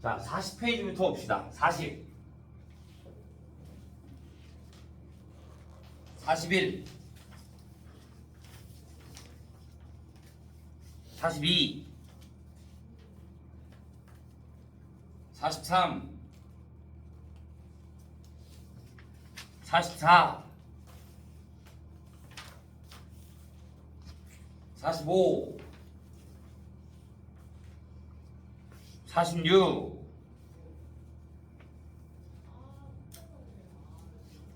자, 40페이지부터 봅시다. 40. 41. 42. 43. 44. 45. 46.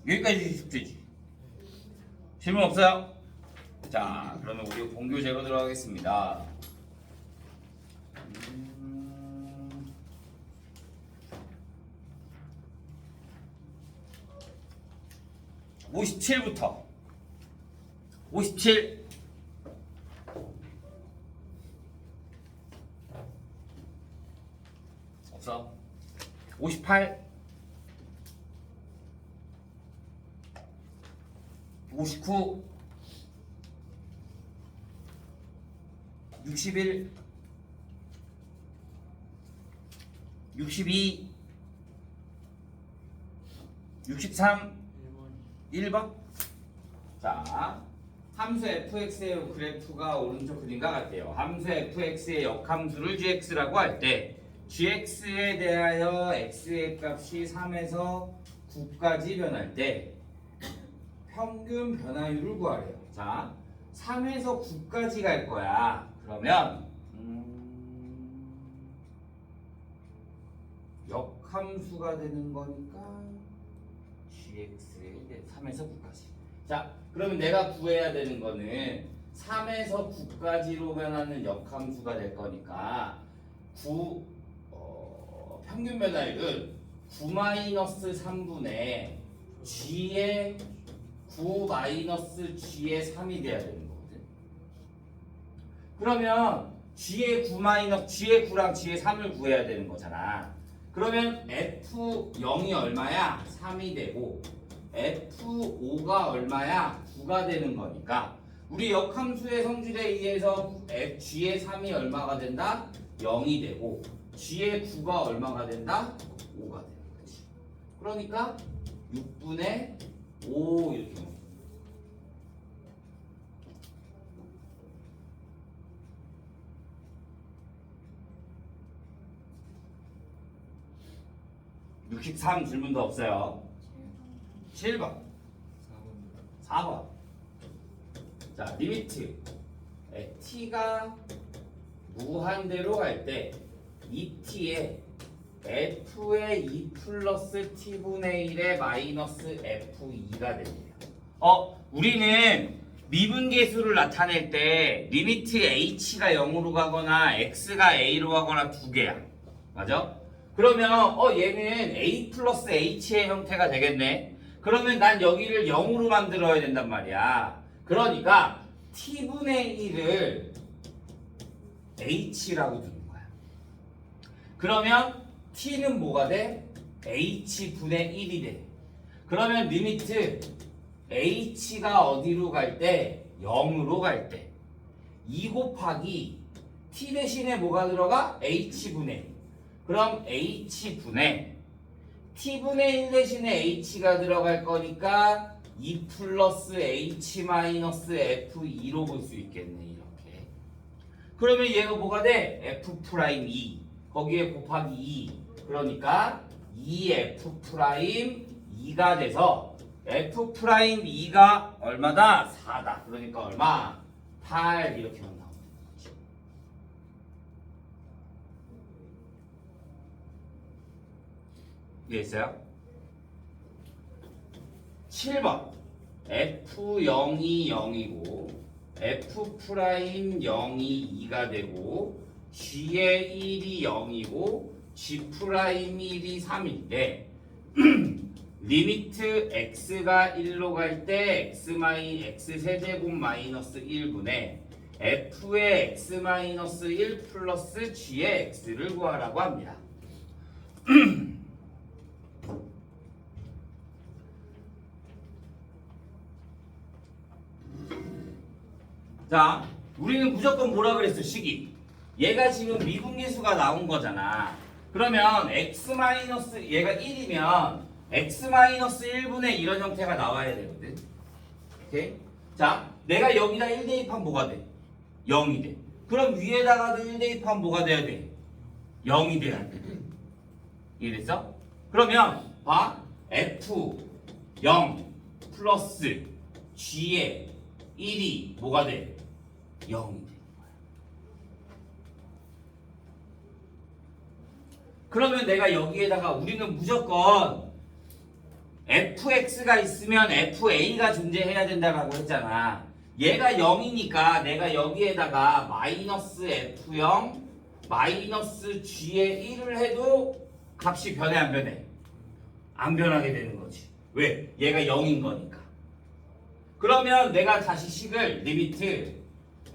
여기까지 숙제지. 질문 없어요? 자, 그러면 우리 본교재로 들어가겠습니다. 57부터 57. 없어. 58. 59. 61. 62. 63. 1번. 자, 함수 fx의 그래프가 오른쪽 그림과 같아요. 함수 fx의 역함수를 gx라고 할 때 gx에 대하여 x의 값이 3에서 9까지 변할 때 평균 변화율을 구하래요. 자, 3에서 9까지 갈 거야. 그러면 역함수가 되는 거니까 gx에 3에서 9까지. 자, 그러면 내가 구해야 되는 거는 3에서 9까지로 변하는 역함수가 될 거니까 평균 변화율은 9-3분의 g의 9-g의 3이 돼야 되는 거거든. 그러면 g의 9랑 g의 3을 구해야 되는 거잖아. 그러면 F0이 얼마야? 3이 되고 F5가 얼마야? 9가 되는 거니까 우리 역함수의 성질에 의해서 G의 3이 얼마가 된다? 0이 되고 G의 9가 얼마가 된다? 5가 되는 거지. 그러니까 6분의 5 이렇게 먹는 거야. 63 질문도 없어요. 7번. 4번. 자, 리미트 t가 무한대로 갈 때 이 t에 f의 2 플러스 t분의 1의 마이너스 f2가 됩니다. 우리는 미분계수를 나타낼 때 리미트 h가 0으로 가거나 x가 a로 가거나 두 개야. 맞아? 그러면 얘는 a 플러스 h의 형태가 되겠네. 그러면 난 여기를 0으로 만들어야 된단 말이야. 그러니까 t분의 1을 h라고 두는 거야. 그러면 t는 뭐가 돼? h분의 1이 돼. 그러면 리미트 h가 어디로 갈 때? 0으로 갈 때 2 곱하기 t 대신에 뭐가 들어가? h분의 1. 그럼 h분의 t분의 1 대신에 h가 들어갈 거니까 2 플러스 h 마이너스 f2로 볼 수 있겠네. 이렇게. 그러면 얘가 뭐가 돼? f'2 거기에 곱하기 2 그러니까 2f'2가 돼서 f'2가 얼마다? 4다. 그러니까 얼마? 8 이렇게만 나오는 거지. 이해했어요? 7번 f0이 0이고 f'0이 2가 되고 g의 1이 0이고 g'1이 3인데 리미트 x가 1로 갈 때 x 세제곱 마이너스 1분의 f의 x 마이너스 1 플러스 g의 x를 구하라고 합니다. 자, 우리는 무조건 뭐라 그랬어? 식이. 얘가 지금 미분계수가 나온 거잖아. 그러면 x 마이너스 얘가 1이면 x 마이너스 1분의 이런 형태가 나와야 되거든. 오케이? 자, 내가 여기다 1 대입하면 뭐가 돼? 0이 돼. 그럼 위에다가도 1 대입하면 뭐가 돼야 돼? 0이 돼야 돼. 이해됐어? 그러면 봐. f 0 플러스 g의 1이 뭐가 돼? 0이 돼. 그러면 내가 여기에다가 우리는 무조건 fx가 있으면 fa가 존재해야 된다고 했잖아. 얘가 0이니까 내가 여기에다가 마이너스 f0 마이너스 g의 1을 해도 값이 변해 안 변해? 안 변하게 되는 거지. 왜? 얘가 0인 거니까. 그러면 내가 다시 식을 리미트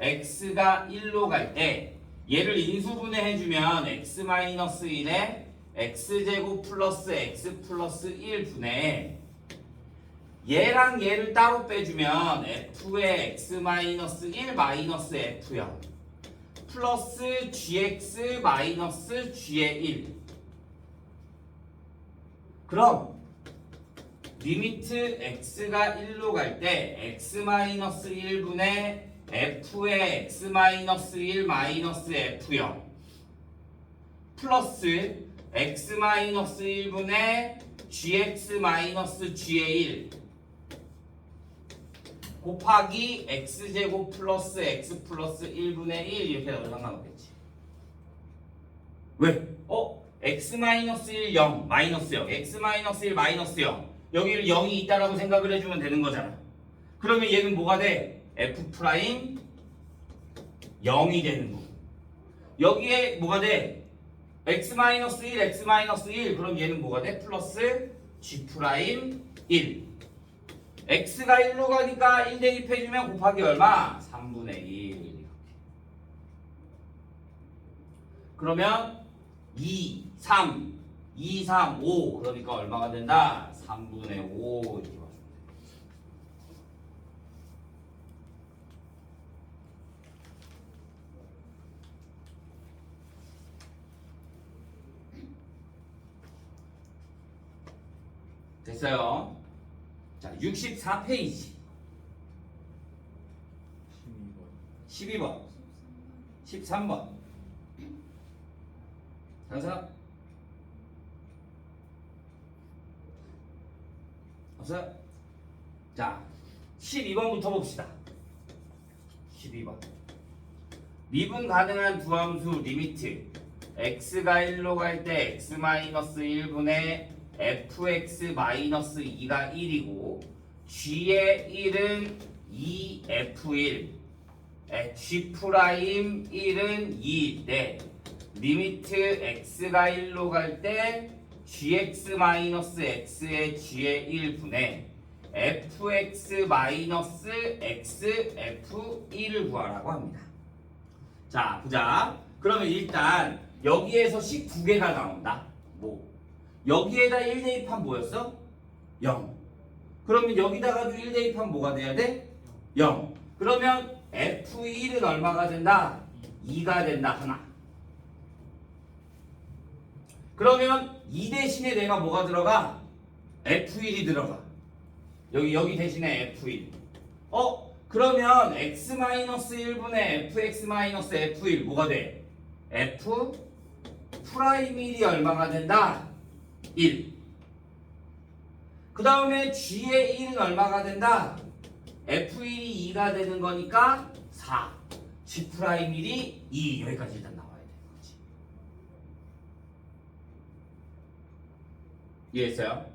x가 1로 갈 때 얘를 인수분해해주면 x-1에 x제곱 플러스 x 플러스 1분의 얘랑 얘를 따로 빼주면 f의 x-1 마이너스 f0 플러스 gx 마이너스 g의 1. 그럼 리미트 x가 1로 갈 때 x-1분의 f의 x-1 마이너스 f0 플러스 x-1분의 gx 마이너스 g의 1 곱하기 x제곱 플러스 x 플러스 1분의 1 이렇게 넣어도 상관없겠지. 왜? x-1 0 마이너스 0 x-1 마이너스 0 여기를 0이 있다라고 생각을 해주면 되는 거잖아. 그러면 얘는 뭐가 돼? f 프라임 0이 되는 거. 여기에 뭐가 돼? x-1 x-1 그럼 얘는 뭐가 돼? 플러스 g 프라임 1. x가 1로 가니까 1 대입해주면 곱하기 얼마? 3분의 1. 그러면 2, 3, 2, 3, 5 그러니까 얼마가 된다? 3분의 5 이렇게 봐주면 돼. 됐어요. 자, 64페이지 12번 13번 다른 사람? 없어요? 자, 12번부터 봅시다. 12번 미분 가능한 두 함수 리미트 x가 1로 갈 때 x-1분의 fx-2가 1이고 g의 1은 2f1 g'1은 2인데 리미트 x가 1로 갈 때 gx-x의 g의 1분의 fx-xf1을 구하라고 합니다. 자, 보자. 그러면 일단 여기에서 식 두 개가 나온다. 뭐? 여기에다 1 대입하면 뭐였어? 0. 그러면 여기다가도 1 대입하면 뭐가 돼야 돼? 0. 그러면 f1은 얼마가 된다? 2가 된다. 하나. 그러면 2 대신에 내가 뭐가 들어가? f1이 들어가. 여기 대신에 f1. 그러면 x-1분의 fx-f1 뭐가 돼? f 프라임 1이 얼마가 된다? 1. 그 다음에 g의 1은 얼마가 된다? f1이 2가 되는 거니까 4. g 프라임 1이 2. 여기까지 일단 나와야 되는 거지. 이해했어요?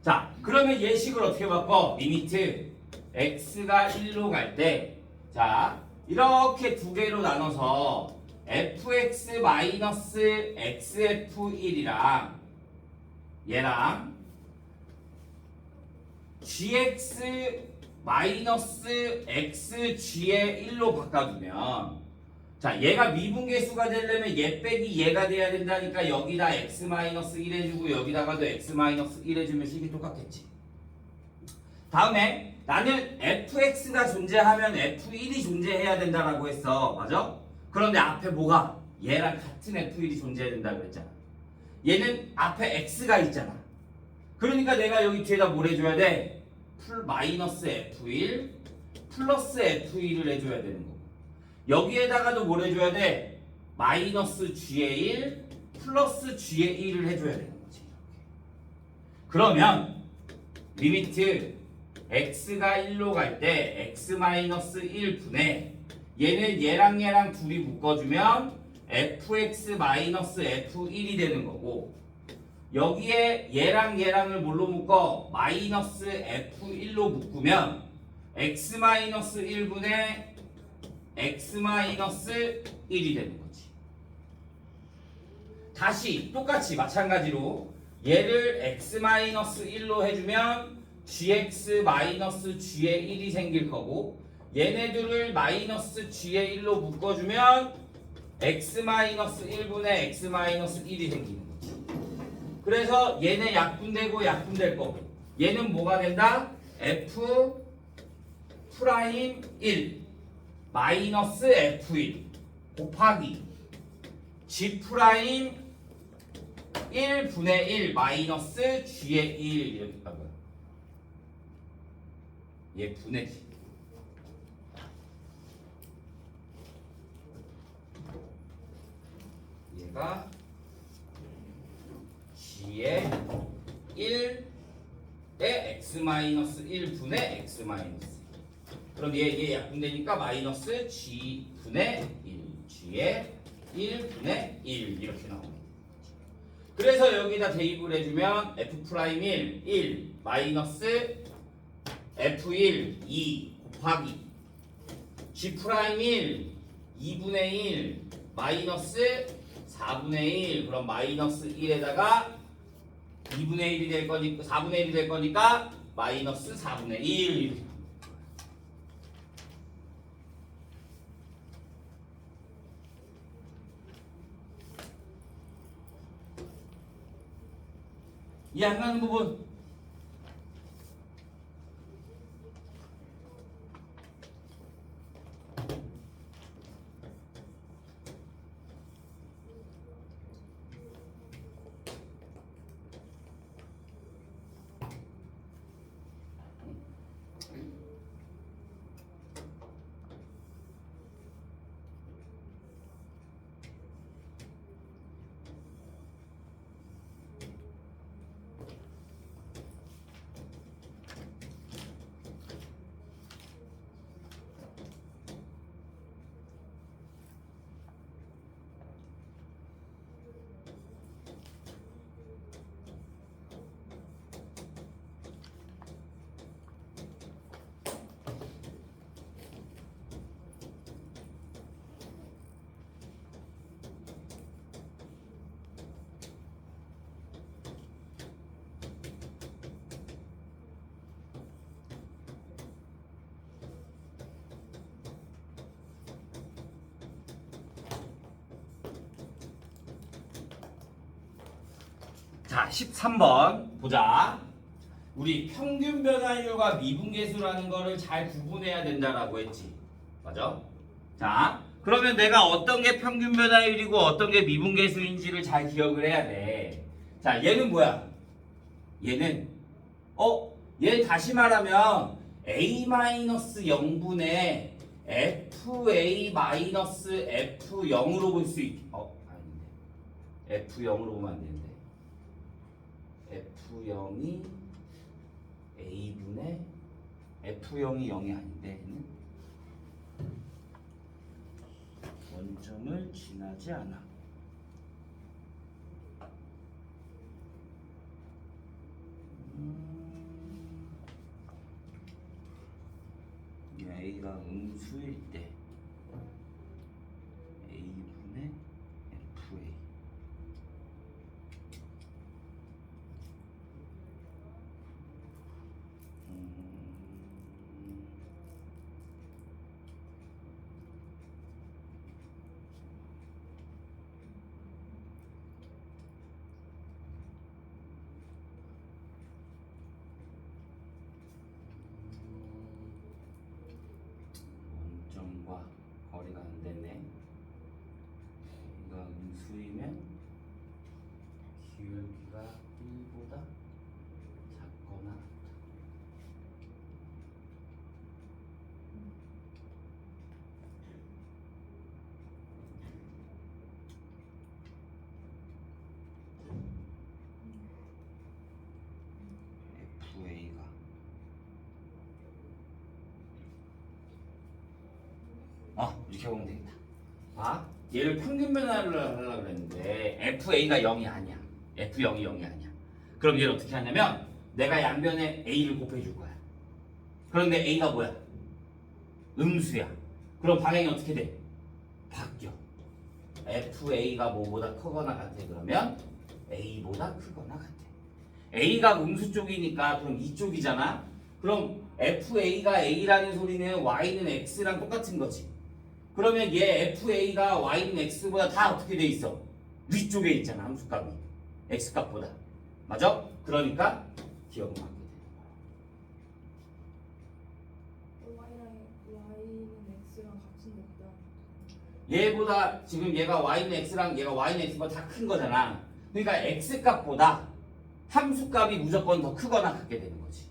자, 그러면 예식을 어떻게 바꿔? 리미트 x가 1로 갈 때, 자, 이렇게 두 개로 나눠서 fx-xf1이랑 얘랑 gx-xg의 1로 바꿔주면, 자, 얘가 미분계수가 되려면 얘 빼기 얘가 돼야 된다니까 여기다 x-1 해주고 여기다가도 x-1 해주면 식이 똑같겠지. 다음에 나는 fx가 존재하면 f1이 존재해야 된다라고 했어. 맞아? 그런데 앞에 뭐가? 얘랑 같은 F1이 존재해야 된다고 그랬잖아. 얘는 앞에 X가 있잖아. 그러니까 내가 여기 뒤에다 뭘 해줘야 돼? 마이너스 F1 플러스 F1을 해줘야 되는 거고, 여기에다가도 뭘 해줘야 돼? 마이너스 G의 1 플러스 G의 1을 해줘야 되는 거지. 그러면 리미트 x가 1로 갈 때 x-1분의 얘는 얘랑 둘이 묶어주면 fx-f1이 되는 거고, 여기에 얘랑을 뭘로 묶어? 마이너스 f1로 묶으면 x-1분의 x-1이 되는 거지. 다시 똑같이 마찬가지로 얘를 x-1로 해주면 gx-g의 1이 생길 거고, 얘네들을 마이너스 g의 1로 묶어주면 x-1분의 x-1이 생기는 거지. 그래서 얘네 약분되고 약분될 거고, 얘는 뭐가 된다? f 프라임 1 마이너스 f1 곱하기 g 프라임 1분의 1 마이너스 g의 1 이렇게 가고요. 얘 분해지. 얘가 g의 1의 x-1분의 x-. 그럼 얘 약분되니까 마이너스 g분의 1 g의 1분의 1 이렇게 나옵니다. 그래서 여기다 대입을 해주면 f'1 1 마이너스 f1 2 곱하기 g'1 2분의 1 마이너스 4분의 1, 그럼 마이너스 1에다가 2분의 1이 될 거니까 4분의 1이 될 거니까 마이너스 4분의 1 이렇게. 이해 안 가는 부분? 자, 13번 보자. 우리 평균 변화율과 미분계수라는 거를 잘 구분해야 된다라고 했지. 맞아? 자, 그러면 내가 어떤 게 평균 변화율이고 어떤 게 미분계수인지를 잘 기억을 해야 돼. 자, 얘는 뭐야? 얘는 얘 다시 말하면 a-0분의 fa-f0으로 볼 수 있. 아닌데. f0으로 보면 안 되는데. f0이 a분의 f0이 0이 아닌데, 얘는 원점을 지나지 않아. a가 음수일 때 a분의 fa. 원점과 거리가 안 되네. 이거 1보다 작거나 같다. FA가 이렇게 보면 되겠다. 얘를 평균 변화를 하려고 그랬는데 FA가 0이 아니야. F0이 0이 아니야. 그럼 얘를 어떻게 하냐면 내가 양변에 A를 곱해줄 거야. 그런데 A가 뭐야? 음수야. 그럼 방향이 어떻게 돼? 바뀌어. FA가 뭐보다 크거나 같아. 그러면 A보다 크거나 같아. A가 음수 쪽이니까 그럼 이쪽이잖아. 그럼 FA가 A라는 소리는 Y는 X랑 똑같은 거지. 그러면 얘 FA가 Y는 X보다 다 어떻게 돼 있어? 위쪽에 있잖아. 함수값이 X값보다. 맞아? 그러니까 기억은 하게 돼. Y는 X랑 같은 거다. 얘보다 지금 얘가 Y는 X랑 얘가 Y는 X보다 다 큰 거잖아. 그러니까 X값보다 함수값이 무조건 더 크거나 같게 되는 거지.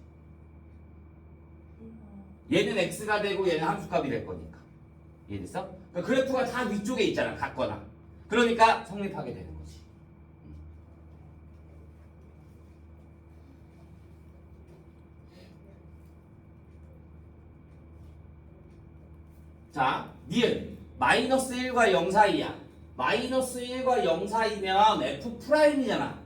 얘는 X가 되고 얘는 함수값이 될 거니까. 이해됐어? 그러니까 그래프가 다 위쪽에 있잖아. 같거나. 그러니까 성립하게 되는 거지. 자, 니은 마이너스 1과 0 사이야. 마이너스 1과 0 사이면 F'이잖아.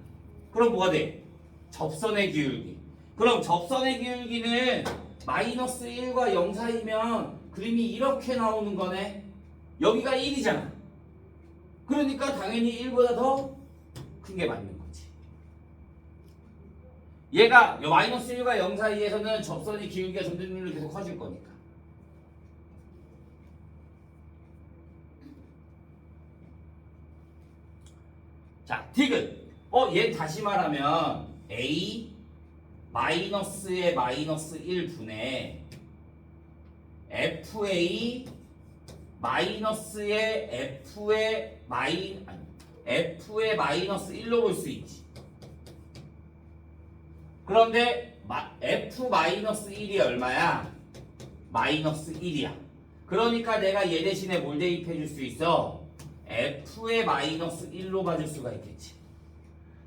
그럼 뭐가 돼? 접선의 기울기. 그럼 접선의 기울기는 마이너스 1과 0 사이면 그림이 이렇게 나오는 거네. 여기가 1이잖아. 그러니까 당연히 1보다 더 큰 게 맞는 거지. 얘가 마이너스 1과 0 사이에서는 접선의 기울기가 점점 계속 커질 거니까. 자, 디귿. 얘 다시 말하면 A 마이너스의 마이너스 1분의 FA 마이너스의 F의 마이너스 1로 볼 수 있지. 그런데 F 마이너스 1이 얼마야? 마이너스 1이야. 그러니까 내가 얘 대신에 뭘 대입해 줄 수 있어? F의 마이너스 1로 봐줄 수가 있겠지.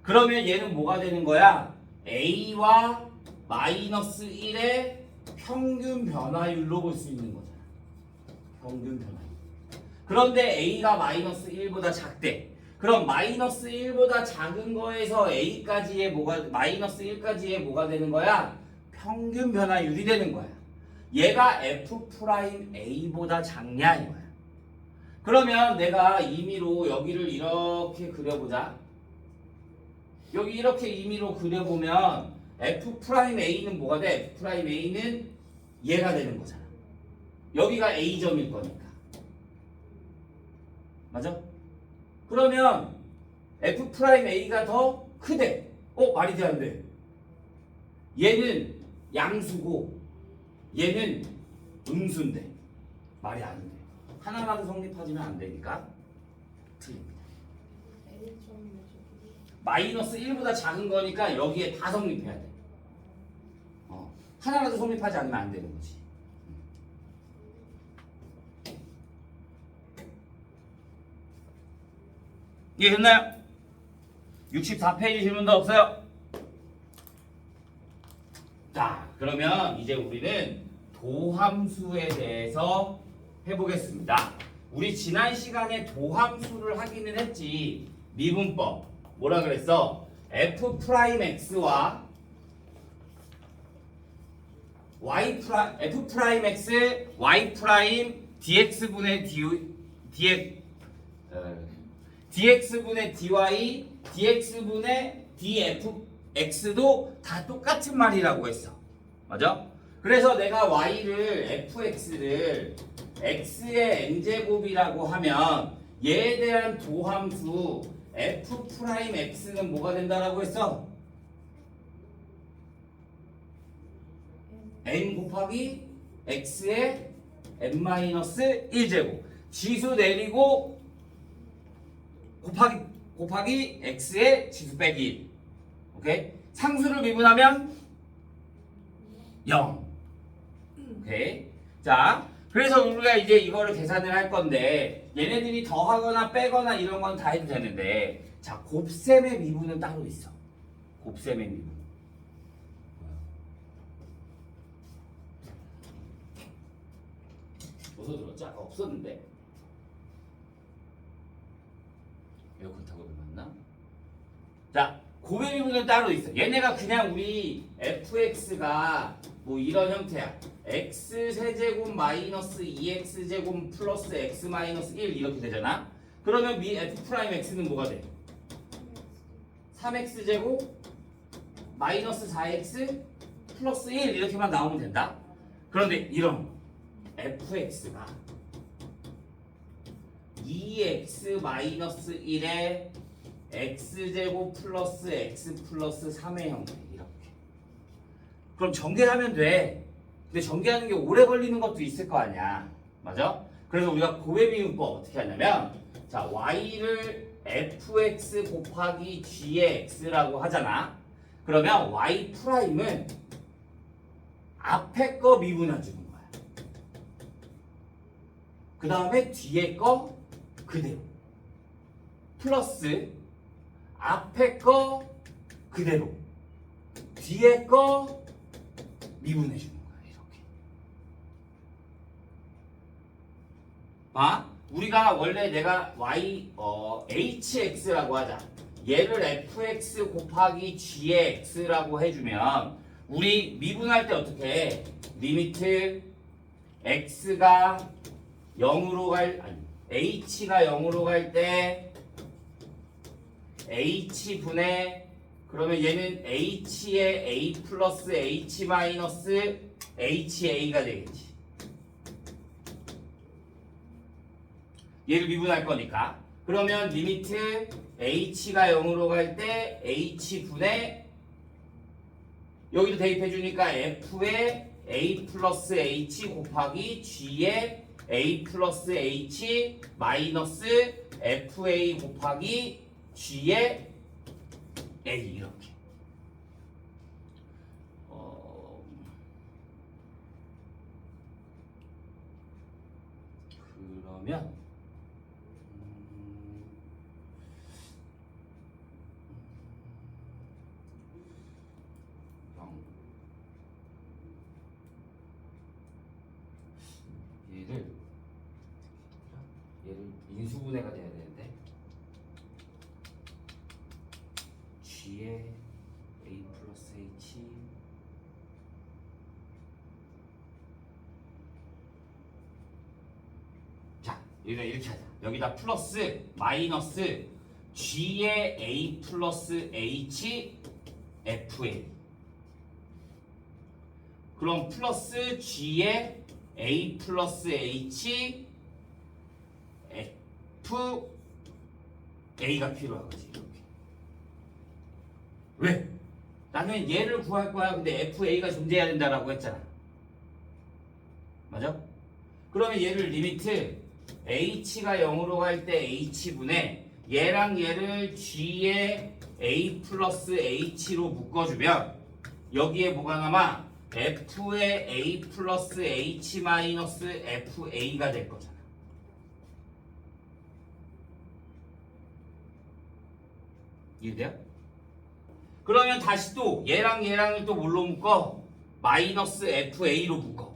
그러면 얘는 뭐가 되는 거야? A와 마이너스 1의 평균 변화율로 볼 수 있는 거잖아. 평균 변화율. 그런데 A가 마이너스 1보다 작대. 그럼 마이너스 1보다 작은 거에서 A까지의 마이너스 1까지의 뭐가 되는 거야? 평균 변화율이 되는 거야. 얘가 F'A보다 작냐 이거야. 그러면 내가 임의로 여기를 이렇게 그려보자. 여기 이렇게 임의로 그려보면 F'A는 뭐가 돼? F'A는 얘가 되는 거잖아. 여기가 A점일 거니까. 맞아? 그러면 F'A가 더 크대. 말이 돼 안 돼? 얘는 양수고 얘는 음수인데 말이 안 돼. 하나라도 성립하지는 안 되니까 틀립니다. 마이너스 1보다 작은 거니까 여기에 다 성립해야 돼. 하나라도 성립하지 않으면 안 되는 거지. 이해됐나요? 64페이지 질문도 없어요? 자, 그러면 이제 우리는 도함수에 대해서 해보겠습니다. 우리 지난 시간에 도함수를 하기는 했지. 미분법 뭐라 그랬어? F'X와 F'X Y' dx분의 dx분의 dy dx분의 dfx도 다 똑같은 말이라고 했어. 맞아? 그래서 내가 y를 fx를 x의 n제곱이라고 하면 얘에 대한 도함수 F'X는 뭐가 된다라고 했어? n 곱하기 x의 n-1제곱 지수 내리고 곱하기 x의 지수 빼기 1 오케이? 상수를 미분하면 0. 오케이? 자, 그래서 우리가 이제 이거를 계산을 할 건데 얘네들이 더하거나 빼거나 이런 건 다 해도 되는데 자, 곱셈의 미분은 따로 있어. 곱셈의 미분. 어디서 들었지? 아까 없었는데. 에어컨 타고 들어갔나? 자, 곱의 미분은 따로 있어. 얘네가 그냥 우리 fx가 뭐 이런 형태야. x 세제곱 마이너스 2x 제곱 플러스 x 마이너스 1 이렇게 되잖아. 그러면 미 f 프라임 x는 뭐가 돼? 3x 제곱 마이너스 4x 플러스 1 이렇게만 나오면 된다. 그런데 이런 fx가 2x 마이너스 1에 x제곱 플러스 x 플러스 3의 형태 이렇게. 그럼 전개하면 돼. 근데 전개하는 게 오래 걸리는 것도 있을 거 아니야. 맞아? 그래서 우리가 곱의 미분법 어떻게 하냐면 자, y를 fx 곱하기 g의 x라고 하잖아. 그러면 y 프라임은 앞에 거 미분해 주는 거야. 그 다음에 뒤에 거 그대로. 플러스 앞에 거 그대로. 뒤에 거 미분해 주는 거야. 이렇게. 봐. 우리가 원래 내가 hx라고 하자. 얘를 fx 곱하기 g의 x라고 해주면 우리 미분할 때 어떻게 해? 리미트 x가 0으로 h가 0으로 갈 때 h분의 그러면 얘는 h의 a 플러스 h 마이너스 ha가 되겠지. 얘를 미분할 거니까. 그러면 리미트 h가 0으로 갈 때 h분의 여기도 대입해 주니까 f의 a 플러스 h 곱하기 g의 a 플러스 h 마이너스 fa 곱하기 g의 a 이렇게. 그러면 얘를 인수분해가 돼야 되는데 g의 a 플러스 h 자, 여기다 이렇게 하자. 여기다 플러스 마이너스 g의 a 플러스 h fa 그럼 플러스 g의 a 플러스 h f a가 필요하거지. 이렇게. 왜? 나는 얘를 구할 거야. 근데 fa가 존재해야 된다라고 했잖아. 맞아? 그러면 얘를 리미트 h가 0으로 갈 때 h분의 얘랑 얘를 g의 a 플러스 h로 묶어주면 여기에 뭐가 남아? f의 a 플러스 h 마이너스 fa가 될 거잖아. 이해돼요? 그러면 다시 또 얘랑 얘랑을 또 뭘로 묶어? 마이너스 fa로 묶어.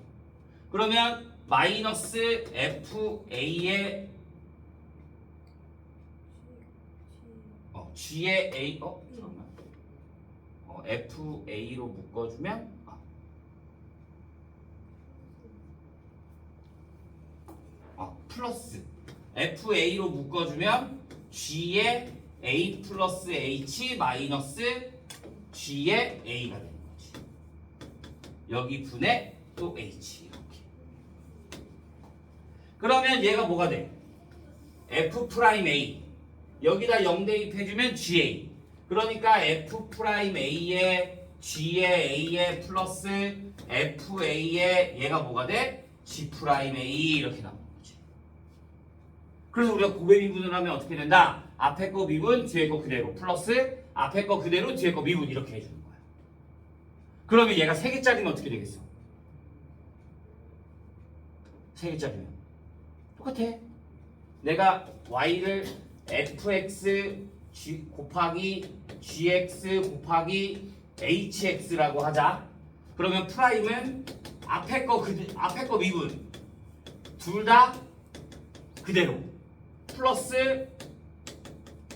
그러면 마이너스 fa의 g의 a 잠깐만 fa로 묶어주면 플러스 fa로 묶어주면 g의 a 플러스 h 마이너스 g의 a가 되는 거지. 여기 분의 또 h 이렇게. 그러면 얘가 뭐가 돼? f 프라임 a 여기다 0 대입해주면 ga. 그러니까 f 프라임 a에 g의 a에 플러스 fa에 얘가 뭐가 돼? g 프라임 a 이렇게 나오는 거지. 그래서 우리가 곱의 미분을 하면 어떻게 된다? 앞에 거 미분, 뒤에 거 그대로 플러스 앞에 거 그대로 뒤에 거 미분 이렇게 해주는 거야. 그러면 얘가 3개짜리면 어떻게 되겠어? 3개짜리면 똑같아. 내가 y를 fx 곱하기 gx 곱하기 hx라고 하자. 그러면 프라임은 앞에 거 미분 둘 다 그대로 플러스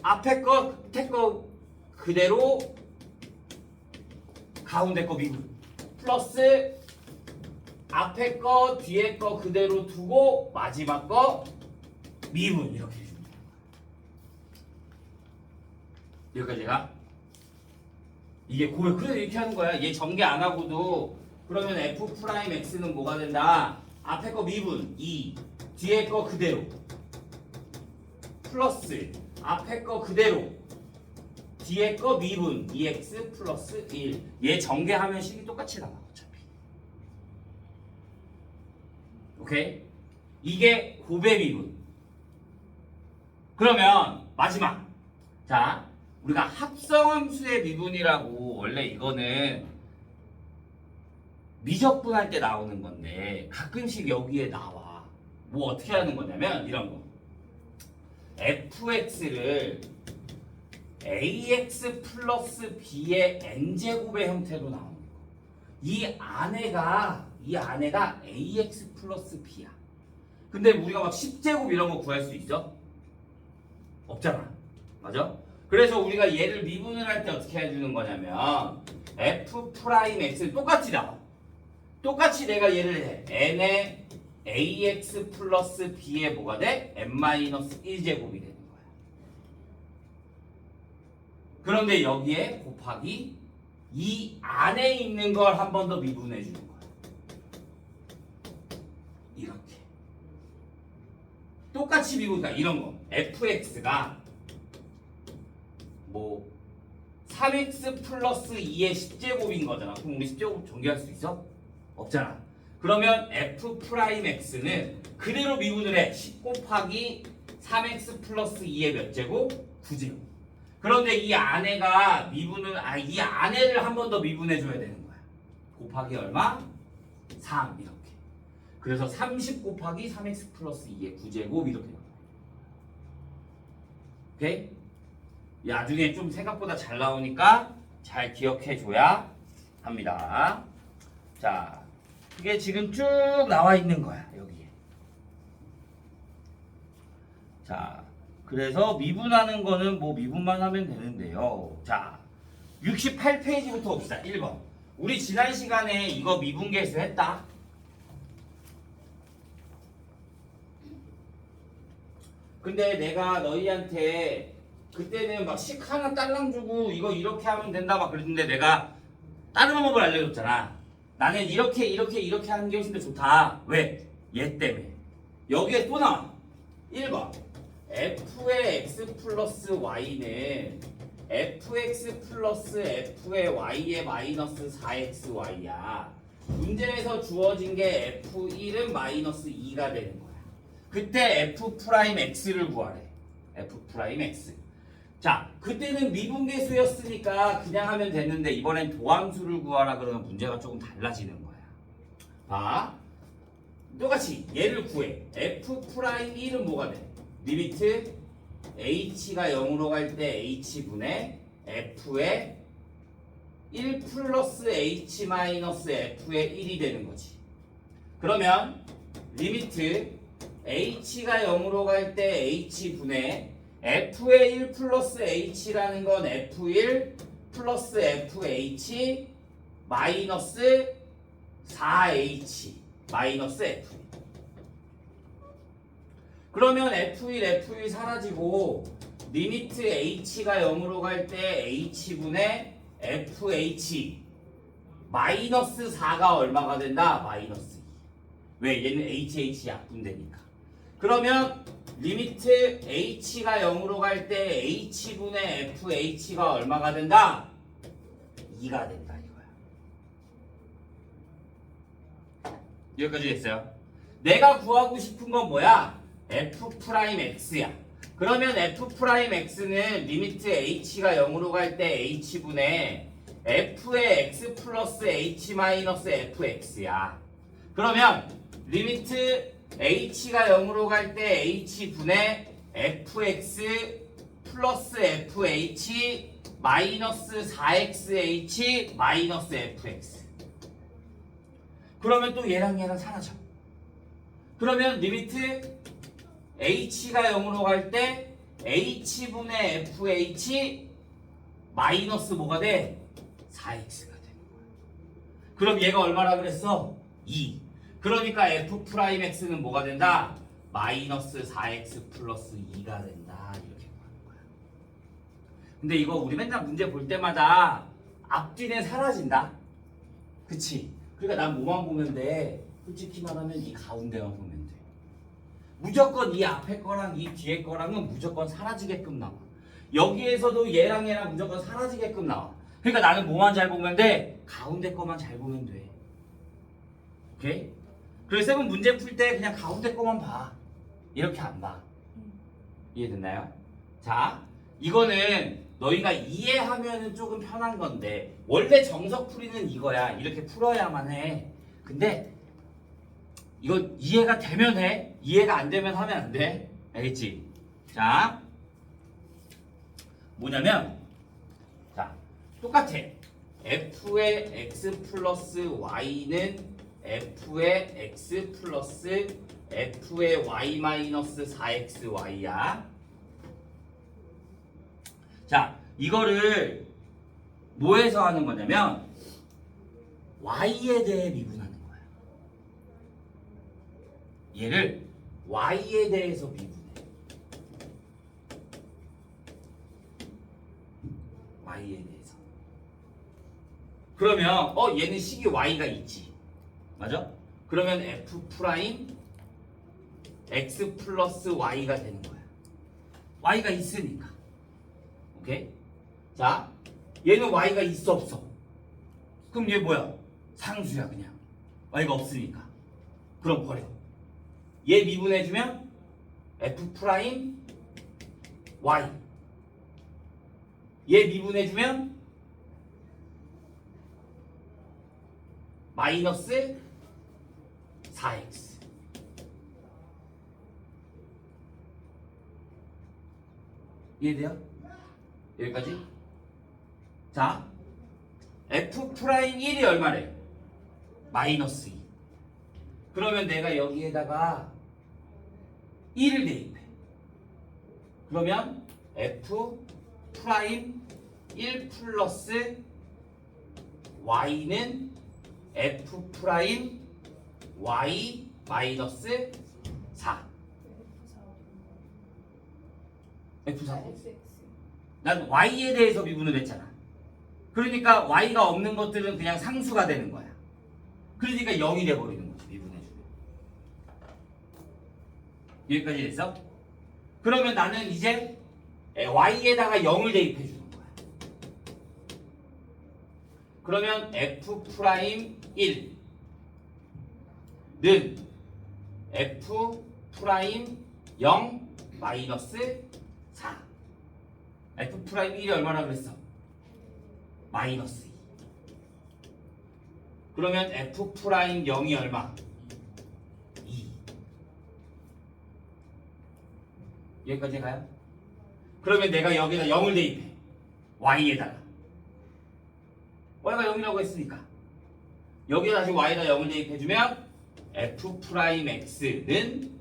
앞에 거 밑에 거 그대로 가운데 거 미분 플러스 앞에 거 뒤에 거 그대로 두고 마지막 거 미분 이렇게 해줍니다. 여기까지가 이게 고백 그래서 이렇게 하는 거야. 얘 전개 안 하고도 그러면 f 프라임 x는 뭐가 된다? 앞에 거 미분 2 뒤에 거 그대로 플러스 앞에 거 그대로 뒤에 거 미분 2x 플러스 1. 얘 전개하면 식이 똑같이 나와 어차피. 오케이? 이게 곱의 미분. 그러면 마지막. 자, 우리가 합성함수의 미분이라고 원래 이거는 미적분할 때 나오는 건데 가끔씩 여기에 나와. 뭐 어떻게 하는 거냐면 이런 거. fx를 ax 플러스 b의 n제곱의 형태로 나오는 거. 이 안에가 ax 플러스 b야. 근데 우리가 막 10제곱 이런 거 구할 수 있어? 없잖아. 맞아? 그래서 우리가 얘를 미분을 할 때 어떻게 해주는 거냐면 f 프라임 x를 똑같이 나와. 똑같이 내가 얘를 해. n의 ax 플러스 b의 뭐가 돼? n-1제곱이 되는 거야. 그런데 여기에 곱하기 이 안에 있는 걸 한 번 더 미분해 주는 거야. 이렇게. 똑같이 미분, 그러니까 이런 거. fx가 뭐 3x 플러스 2의 10제곱인 거잖아. 그럼 우리 10제곱 전개할 수 있어? 없잖아. 그러면 f 프라임 x는 그대로 미분을 해. 10 곱하기 3x 플러스 2의 몇 제곱? 9제곱. 그런데 이 안에가 미분을 이 안에를 한 번 더 미분해 줘야 되는 거야. 곱하기 얼마? 3 이렇게. 그래서 30 곱하기 3x 플러스 2의 9제곱 이렇게 나와요. 오케이? 나중에 좀 생각보다 잘 나오니까 잘 기억해 줘야 합니다. 자, 그게 지금 쭉 나와 있는 거야, 여기에. 자, 그래서 미분하는 거는 뭐 미분만 하면 되는데요. 자, 68페이지부터 봅시다. 1번. 우리 지난 시간에 이거 미분계수 했다. 근데 내가 너희한테 그때는 막 식 하나 딸랑 주고 이거 이렇게 하면 된다 막 그랬는데 내가 다른 방법을 알려줬잖아. 나는 이렇게 하는 게 훨씬 더 좋다. 왜? 얘 때문에. 여기에 또 나와. 1번. f의 x 플러스 y는 fx 플러스 f의 y의 마이너스 4xy야. 문제에서 주어진 게 f1은 마이너스 2가 되는 거야. 그때 f 프라임 x를 구하래. f 프라임 x. 자, 그때는 미분계수였으니까 그냥 하면 됐는데 이번엔 도함수를 구하라 그러면 문제가 조금 달라지는 거야. 봐. 똑같이 얘를 구해. f 프라임 1은 뭐가 돼? 리미트 h가 0으로 갈 때 h분의 f의 1 플러스 h 마이너스 f의 1이 되는 거지. 그러면 리미트 h가 0으로 갈 때 h분의 f의 1 플러스 h라는 건 f1 플러스 fh 마이너스 4h 마이너스 f. 그러면 f1 사라지고 리미트 h가 0으로 갈 때 h분의 fh 마이너스 4가 얼마가 된다? 마이너스 2. 왜? 얘는 hh 약분되니까. 그러면 리미트 h가 0으로 갈 때 h분의 fh가 얼마가 된다? 2가 된다 이거야. 여기까지 됐어요. 내가 구하고 싶은 건 뭐야? f 프라임 x야. 그러면 f'x는 리미트 h가 0으로 갈 때 h분의 f의 x 플러스 h 마이너스 fx야. 그러면 리미트 h가 0으로 갈 때 h분의 fx 플러스 fh 마이너스 4xh 마이너스 fx. 그러면 또 얘랑 사라져. 그러면 리미트 h가 0으로 갈 때 h분의 fh 마이너스 뭐가 돼? 4x가 되는 거야. 그럼 얘가 얼마라 그랬어? 2. 그러니까 f'x는 뭐가 된다? 마이너스 4x 플러스 2가 된다. 이렇게 구하는 거야. 근데 이거 우리 맨날 문제 볼 때마다 앞뒤는 사라진다. 그치? 그러니까 난 뭐만 보면 돼? 솔직히 말하면 이 가운데만 보면 돼. 무조건 이 앞에 거랑 이 뒤에 거랑은 무조건 사라지게끔 나와. 여기에서도 얘랑 무조건 사라지게끔 나와. 그러니까 나는 뭐만 잘 보면 돼? 가운데 거만 잘 보면 돼. 오케이? 그래서 쌤은 문제 풀 때 그냥 가운데 거만 봐. 이렇게 안 봐. 이해됐나요? 자, 이거는 너희가 이해하면은 조금 편한 건데 원래 정석풀이는 이거야. 이렇게 풀어야만 해. 근데 이거 이해가 되면 해. 이해가 안 되면 하면 안 돼. 알겠지? 자, 뭐냐면 자, 똑같아. f의 x 플러스 y는 f의 x 플러스 f의 y 마이너스 4xy야. 자, 이거를 뭐에서 하는 거냐면 y에 대해 미분하는 거야. 얘를 y에 대해서 미분해. y에 대해서. 그러면 얘는 식이 y가 있지. 맞아? 그러면 f 프라임 x 플러스 y가 되는 거야. y가 있으니까. 오케이? 자, 얘는 y가 있어 없어? 그럼 얘 뭐야? 상수야 그냥. y가 없으니까. 그럼 버려. 얘 미분해주면 f 프라임 y. 얘 미분해주면 마이너스 4x. 이해돼요? 여기까지? 자, f 프라임 1이 얼마래? 마이너스 2. 그러면 내가 여기에다가 1을 대입해. 그러면 f 프라임 1 플러스 y는 f 프라임 y 마이너스 4. F4. 난 y에 대해서 미분을 했잖아. 그러니까 y가 없는 것들은 그냥 상수가 되는 거야. 그러니까 0이 돼버리는 거지. 미분해주면. 여기까지 됐어? 그러면 나는 이제 y에다가 0을 대입해 주는 거야. 그러면 f 프라임 1는 f 프라임 0 마이너스 4. f 프라임 1이 얼마나 그랬어? 마이너스 2. 그러면 f 프라임 0이 얼마? 2. 여기까지 가요? 그러면 내가 여기다 0을 대입해. y에다가. y가 0이라고 했으니까. 여기다 다시 y에다 0을 대입해주면 f 프라임 x는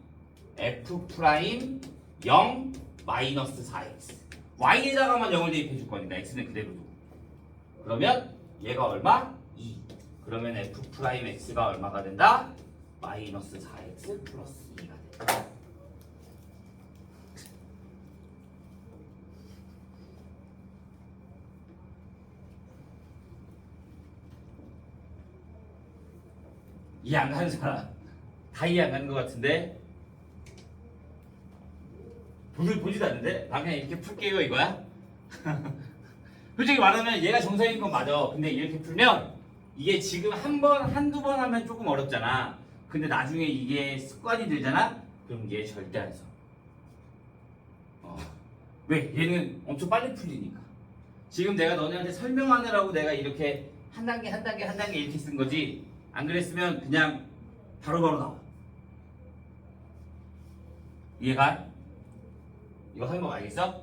f 프라임 0 마이너스 4x. y에다가만 0을 대입해줄 거니까 x는 그대로 두고. 그러면 얘가 얼마? 2. 그러면 f 프라임 x가 얼마가 된다? 마이너스 4x 플러스 2가 된다. 이해 안 가는 사람? 다 이해 안 가는 것 같은데? 보지도 않는데? 나 그냥 이렇게 풀게요 이거야? 솔직히 말하면 얘가 정석인 건 맞아. 근데 이렇게 풀면 이게 지금 한두 번 하면 조금 어렵잖아. 근데 나중에 이게 습관이 되잖아? 그럼 얘 절대 안 써. 왜? 얘는 엄청 빨리 풀리니까. 지금 내가 너네한테 설명하느라고 내가 이렇게 한 단계 한 단계 한 단계 이렇게 쓴 거지. 안 그랬으면 그냥 바로바로 나와. 이해가? 이거 설명 알겠어?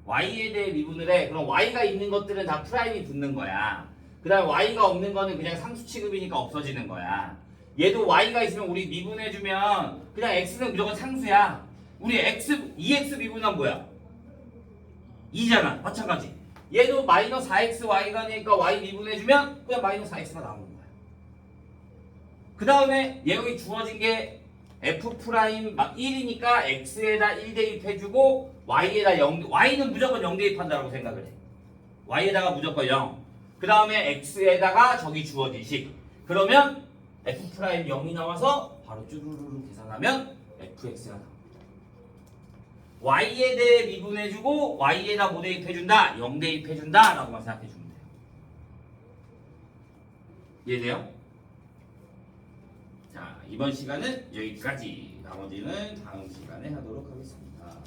y에 대해 미분을 해. 그럼 y가 있는 것들은 다 프라임이 붙는 거야. 그 다음에 y가 없는 거는 그냥 상수 취급이니까 없어지는 거야. 얘도 y가 있으면 우리 미분해주면 그냥 x는 무조건 상수야. 우리 x, 2x 미분하면 뭐야? 2잖아. 마찬가지. 얘도 마이너스 4xy가 되니까 y 미분해주면 그냥 마이너스 4x가 나오는 거야. 그 다음에 얘 여기 주어진 게 f 프라임 1이니까 x에다 1 대입해주고 y에다 0, y는 무조건 0 대입한다고 생각을 해. y에다가 무조건 0. 그 다음에 x에다가 저기 주어진 식. 그러면 f 프라임 0이 나와서 바로 쭈루루루 계산하면 fx가 나와. y에 대해 미분해주고 y에다 뭐 대입해준다? 0 대입해준다 라고만 생각해주면 돼요. 이해돼요? 자, 이번 시간은 여기까지. 나머지는 다음 시간에 하도록 하겠습니다.